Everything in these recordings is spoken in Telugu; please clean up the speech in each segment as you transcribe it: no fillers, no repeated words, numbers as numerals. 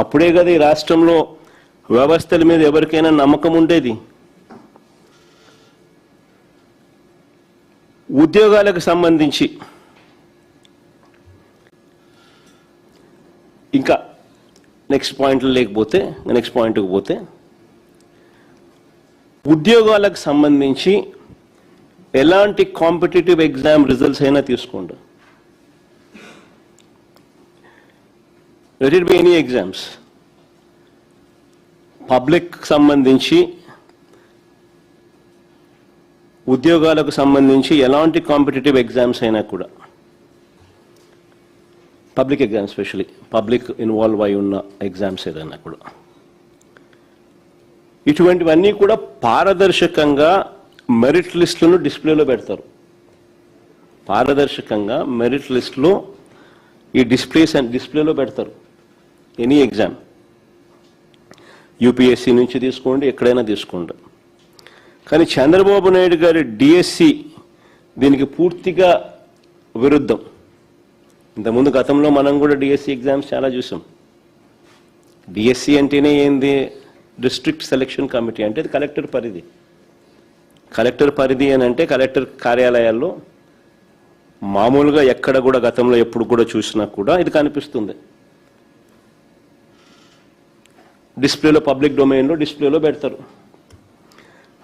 అప్పుడే కదా ఈ రాష్ట్రంలో వ్యవస్థల మీద ఎవరికైనా నమ్మకం ఉండేది. ఉద్యోగాలకు సంబంధించి ఇంకా నెక్స్ట్ పాయింట్కి పోతే ఉద్యోగాలకు సంబంధించి ఎలాంటి కాంపిటేటివ్ ఎగ్జామ్ రిజల్ట్స్ అయినా తీసుకోండి, let it be any exams, public సంబంధించి ఉద్యోగాలకు సంబంధించి ఎలాంటి కాంపిటేటివ్ ఎగ్జామ్స్ అయినా కూడా, public exams especially public involve అయి ఉన్న ఎగ్జామ్స్ ఏదైనా కూడా, ఇటువంటివన్నీ కూడా పారదర్శకంగా మెరిట్ లిస్టులను డిస్ప్లేలో పెడతారు. పారదర్శకంగా మెరిట్ లిస్టులో ఈ డిస్ప్లేలో పెడతారు. ఎనీ ఎగ్జామ్, యూపీఎస్సీ నుంచి తీసుకోండి, ఎక్కడైనా తీసుకోండి. కానీ చంద్రబాబు నాయుడు గారి డిఎస్సి దీనికి పూర్తిగా విరుద్ధం. ఇంతకుముందు గతంలో మనం కూడా డిఎస్సి ఎగ్జామ్స్ చాలా చూసాం. డిఎస్సి అంటేనే ఏంది? డిస్ట్రిక్ట్ సెలక్షన్ కమిటీ అంటే అది కలెక్టర్ పరిధి. కలెక్టర్ పరిధి అని అంటే కలెక్టర్ కార్యాలయాల్లో మామూలుగా ఎక్కడ కూడా గతంలో ఎప్పుడు కూడా చూసినా కూడా ఇది కనిపిస్తుంది. డిస్ప్లేలో, పబ్లిక్ డొమైన్లో డిస్ప్లేలో పెడతారు.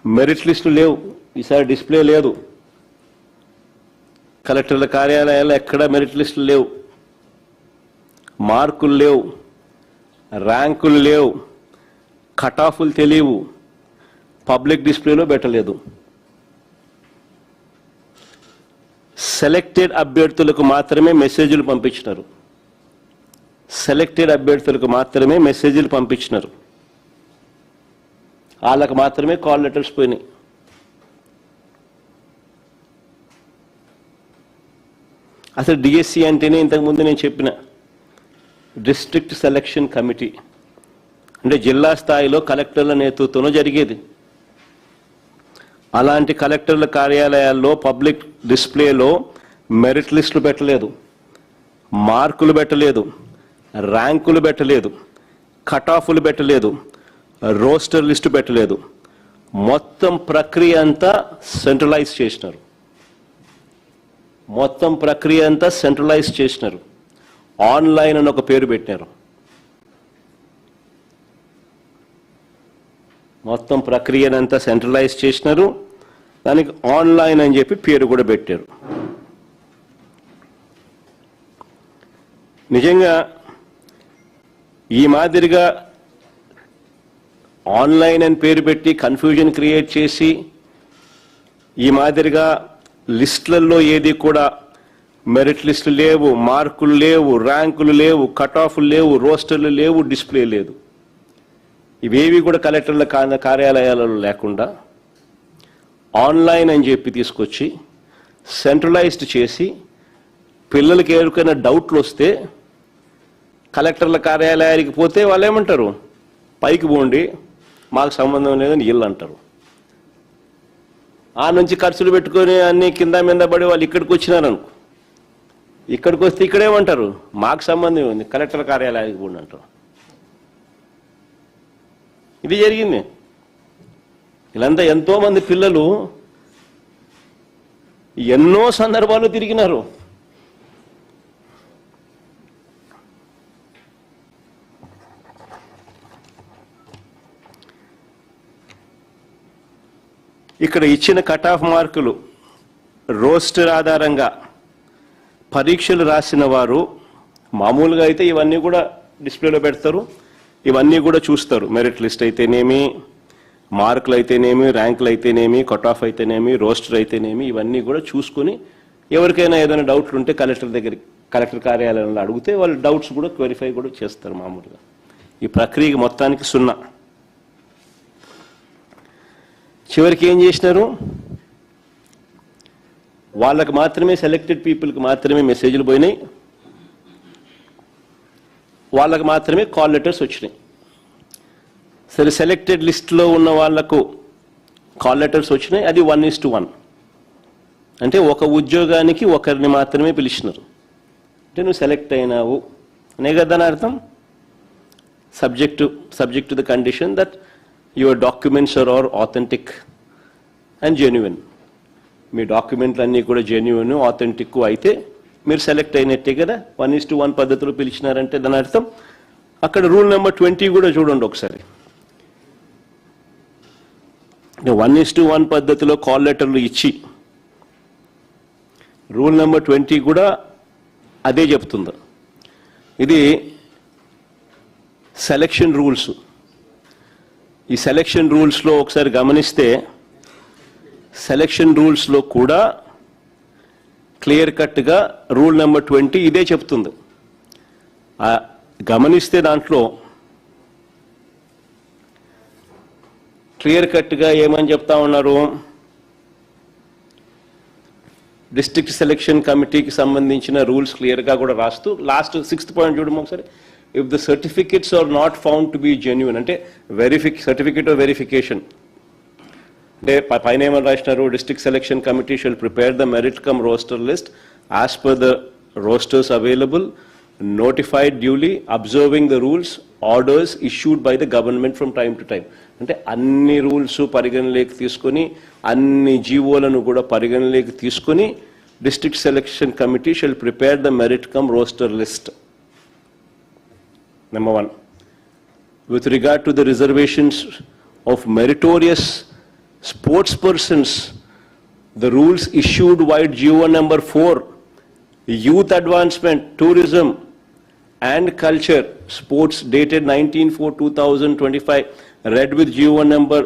మెరిట్ లిస్టులు లేవు, ఈసారి డిస్ప్లే లేదు. కలెక్టర్ల కార్యాలయాల్లో ఎక్కడా మెరిట్ లిస్టులు లేవు, మార్కులు లేవు, ర్యాంకులు లేవు, కటాఫులు తెలియవు, పబ్లిక్ డిస్ప్లేలో పెట్టలేదు. సెలెక్టెడ్ అభ్యర్థులకు మాత్రమే మెసేజ్లు పంపించినారు. సెలెక్టెడ్ అభ్యర్థులకు మాత్రమే మెసేజ్లు పంపించినారు. వాళ్ళకు మాత్రమే కాల్ లెటర్స్ పోయినాయి. అసలు డిఎస్సి అంటేనే ఇంతకుముందు నేను చెప్పిన డిస్ట్రిక్ట్ సెలక్షన్ కమిటీ అంటే జిల్లా స్థాయిలో కలెక్టర్ల నేతృత్వంలో జరిగేది. అలాంటి కలెక్టర్ల కార్యాలయాల్లో పబ్లిక్ డిస్ప్లేలో మెరిట్ లిస్టులు పెట్టలేదు, మార్కులు పెట్టలేదు, ర్యాంకులు పెట్టలేదు, కటాఫులు పెట్టలేదు, రోస్టర్ లిస్టు పెట్టలేదు. మొత్తం ప్రక్రియ అంతా సెంట్రలైజ్ చేసినారు. ఆన్లైన్ అని ఒక పేరు పెట్టినారు. మొత్తం ప్రక్రియనంతా సెంట్రలైజ్ చేసినారు. దానికి ఆన్లైన్ అని చెప్పి పేరు కూడా పెట్టారు. నిజంగా ఈ మాదిరిగా ఆన్లైన్ అని పేరు పెట్టి కన్ఫ్యూజన్ క్రియేట్ చేసి ఈ మాదిరిగా లిస్టులలో ఏది కూడా మెరిట్ లిస్టులు లేవు, మార్కులు లేవు, ర్యాంకులు లేవు, కటాఫ్లు లేవు, రోస్టర్లు లేవు, డిస్ప్లే లేదు, ఇవేవి కూడా కలెక్టర్ల కార్యాలయాలలో లేకుండా ఆన్లైన్ అని చెప్పి తీసుకొచ్చి సెంట్రలైజ్డ్ చేసి పిల్లలకి ఎవరికైనా డౌట్లు వస్తే కలెక్టర్ల కార్యాలయానికి పోతే వాళ్ళు ఏమంటారు? పైకి పోండి, మాకు సంబంధం లేదని వీళ్ళు అంటారు. ఆ నుంచి ఖర్చులు పెట్టుకొని అన్ని కింద మీద పడి వాళ్ళు ఇక్కడికి వచ్చినారనుకో, ఇక్కడికి వస్తే ఇక్కడేమంటారు? మాకు సంబంధం ఉంది, కలెక్టర్ కార్యాలయానికి పోండి అంటారు. ఇది జరిగింది. వీళ్ళంతా ఎంతోమంది పిల్లలు ఎన్నో సందర్భాలు తిరిగినారు. ఇక్కడ ఇచ్చిన కట్ ఆఫ్ మార్కులు రోస్టర్ ఆధారంగా పరీక్షలు రాసిన వారు మామూలుగా అయితే ఇవన్నీ కూడా డిస్ప్లేలో పెడతారు, ఇవన్నీ కూడా చూస్తారు. మెరిట్ లిస్ట్ అయితేనేమి, మార్కులు అయితేనేమి, ర్యాంకులు అయితేనేమి, కట్ ఆఫ్ అయితేనేమి, రోస్టర్ అయితేనేమి, ఇవన్నీ కూడా చూసుకొని ఎవరికైనా ఏదైనా డౌట్లు ఉంటే కలెక్టర్ కార్యాలయంలో అడిగితే వాళ్ళు డౌట్స్ కూడా క్లారిఫై కూడా చేస్తారు. మామూలుగా ఈ ప్రక్రియ మొత్తానికి సున్నా. చివరికి ఏం చేసినారు? వాళ్ళకి మాత్రమే, సెలెక్టెడ్ పీపుల్కి మాత్రమే మెసేజ్లు పోయినాయి, వాళ్ళకి మాత్రమే కాల్ లెటర్స్ వచ్చినాయి. సరే, సెలెక్టెడ్ లిస్ట్లో ఉన్న వాళ్లకు కాల్ లెటర్స్ వచ్చినాయి, అది 1:1. అంటే ఒక ఉద్యోగానికి ఒకరిని మాత్రమే పిలిచినారు. అంటే నువ్వు సెలెక్ట్ అయినావు అనే కదా అని అర్థం. subject to the condition that your documents are all authentic and genuine. మీ డాక్యుమెంట్లు అన్నీ కూడా జెన్యున్ ఆథెంటిక్ అయితే మీరు సెలెక్ట్ అయినట్టే కదా. 1:1 పద్ధతిలో పిలిచినారంటే దాని అర్థం అక్కడ రూల్ నెంబర్ 20 కూడా చూడండి ఒకసారి. 1:1 పద్ధతిలో కాల్ లెటర్లు ఇచ్చి రూల్ నెంబర్ 20 కూడా అదే చెప్తుంది. ఇది సెలక్షన్ రూల్స్. ఈ సెలక్షన్ రూల్స్లో ఒకసారి గమనిస్తే సెలక్షన్ రూల్స్లో కూడా క్లియర్ కట్గా రూల్ నెంబర్ 20 ఇదే చెప్తుంది. గమనిస్తే దాంట్లో క్లియర్ కట్గా ఏమని చెప్తా ఉన్నారు, డిస్ట్రిక్ట్ సెలక్షన్ కమిటీకి సంబంధించిన రూల్స్ క్లియర్గా కూడా రాస్తూ లాస్ట్ 6th పాయింట్ చూడము ఒకసారి. If the certificates are not found to be genuine అంటే సర్టిఫికెట్ ఆఫ్ వెరిఫికేషన్ అంటే పైన ఏమని రాసినారు, district selection committee shall prepare the merit cum roster list as per the rosters available, notified duly, observing the rules, orders issued by the government from time to time. అంటే అన్ని రూల్స్ పరిగణలోకి తీసుకొని అన్ని జీవోలను కూడా పరిగణలోకి తీసుకొని district selection committee shall prepare the merit cum roster list. Number 1. With regard to the reservations of meritorious sports persons, the rules issued by GO number 4, Youth Advancement, Tourism and Culture, Sports dated 19/4/2025, read with GO number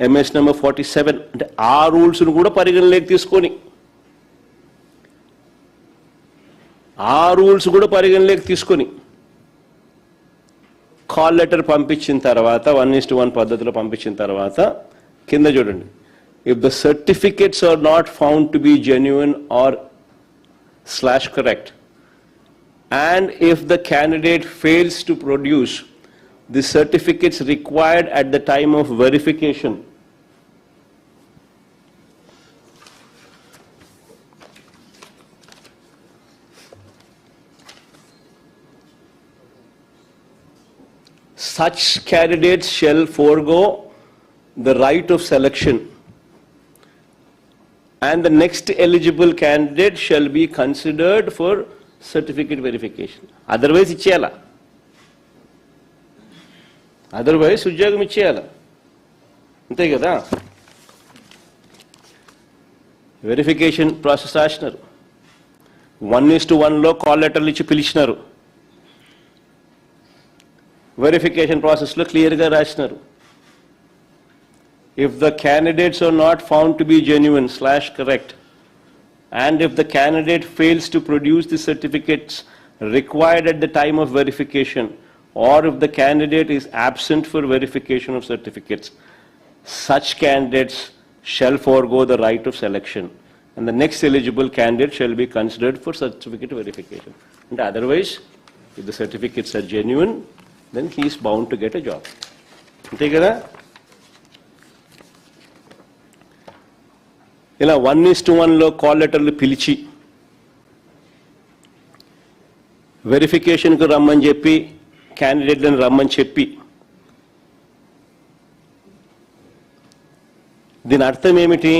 MS number 47. అంటే ఆ రూల్స్ ను కూడా పరిగణలోకి తీసుకొని కాల్ లెటర్ పంపించిన తర్వాత 1:1 పద్ధతిలో పంపించిన తర్వాత కింద చూడండి, if the certificates are not found to be genuine or /correct and if the candidate fails to produce the certificates required at the time of verification, such candidates shall forego the right of selection and the next eligible candidate shall be considered for certificate verification. Otherwise ఇచ్చేయాల, అదర్వైజ్ ఉద్యోగం ఇచ్చేయాల, అంతే కదా. వెరిఫికేషన్ ప్రాసెస్ రాసినారు, 1:1లో కాల్ లెటర్లు ఇచ్చి పిలిచినారు, వెరిఫికేషన్ ప్రాసెస్లో క్లియర్గా రాసినారు, if the candidates are not found to be genuine /correct and if the candidate fails to produce the certificates required at the time of verification or if the candidate is absent for verification of certificates, such candidates shall forego the right of selection and the next eligible candidate shall be considered for certificate verification. And otherwise, if the certificates are genuine, then he is bound to get a job. అంతే కదా. ఇలా 1:1లో కాల్ లెటర్లు పిలిచి వెరిఫికేషన్కు రమ్మని చెప్పి క్యాండిడేట్లను రమ్మని చెప్పి దీని అర్థం ఏమిటి?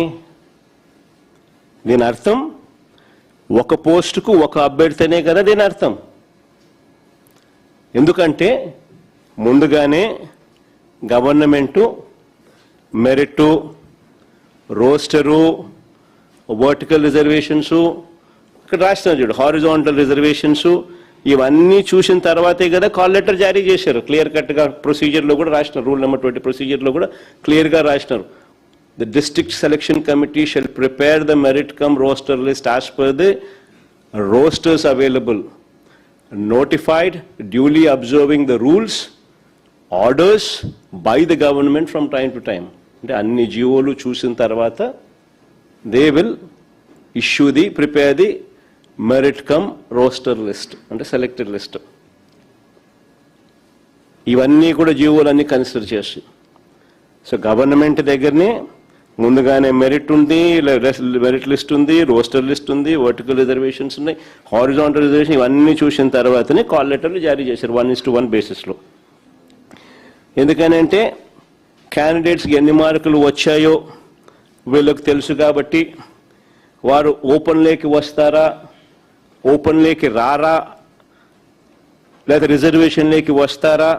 దీని అర్థం ఒక పోస్టుకు ఒక అభ్యర్థినే కదా దీని అర్థం. ఎందుకంటే ముందుగానే government merit, rooster, vertical reservations ఇక్కడ రాస్తున్నారు చూడు, హారిజాంటల్ రిజర్వేషన్స్, ఇవన్నీ చూసిన తర్వాతే కదా కాల్ లెటర్ జారీ చేశారు. క్లియర్ కట్గా ప్రొసీజర్లో కూడా రాసినారు, రూల్ నెంబర్ 20 ప్రొసీజర్లో కూడా క్లియర్గా రాసినారు. The district selection committee shall prepare the merit cum roster list as per the rosters available, notified duly observing the rules, orders by the government from time to time. అంటే అన్ని జీవోలు చూసిన తర్వాత they will issue the prepare the merit cum roster list అంటే సెలెక్టెడ్ లిస్ట్. ఇవన్నీ కూడా జీవోలు అన్ని కన్సిడర్ చేసి, సో గవర్నమెంట్ దగ్గరనే ముందుగానే మెరిట్ ఉంది, మెరిట్ లిస్ట్ ఉంది, రోస్టర్ లిస్ట్ ఉంది, వర్టికల్ రిజర్వేషన్స్ ఉన్నాయి, హారిజాంటల్ రిజర్వేషన్, ఇవన్నీ చూసిన తర్వాతనే కాల్ లెటర్లు జారీ చేశారు 1:1 బేసిస్లో. ఎందుకనంటే క్యాండిడేట్స్కి ఎన్ని మార్కులు వచ్చాయో వీళ్ళకి తెలుసు కాబట్టి వారు ఓపెన్లోకి వస్తారా, ఓపెన్లోకి రారా, లేదా రిజర్వేషన్లోకి వస్తారా,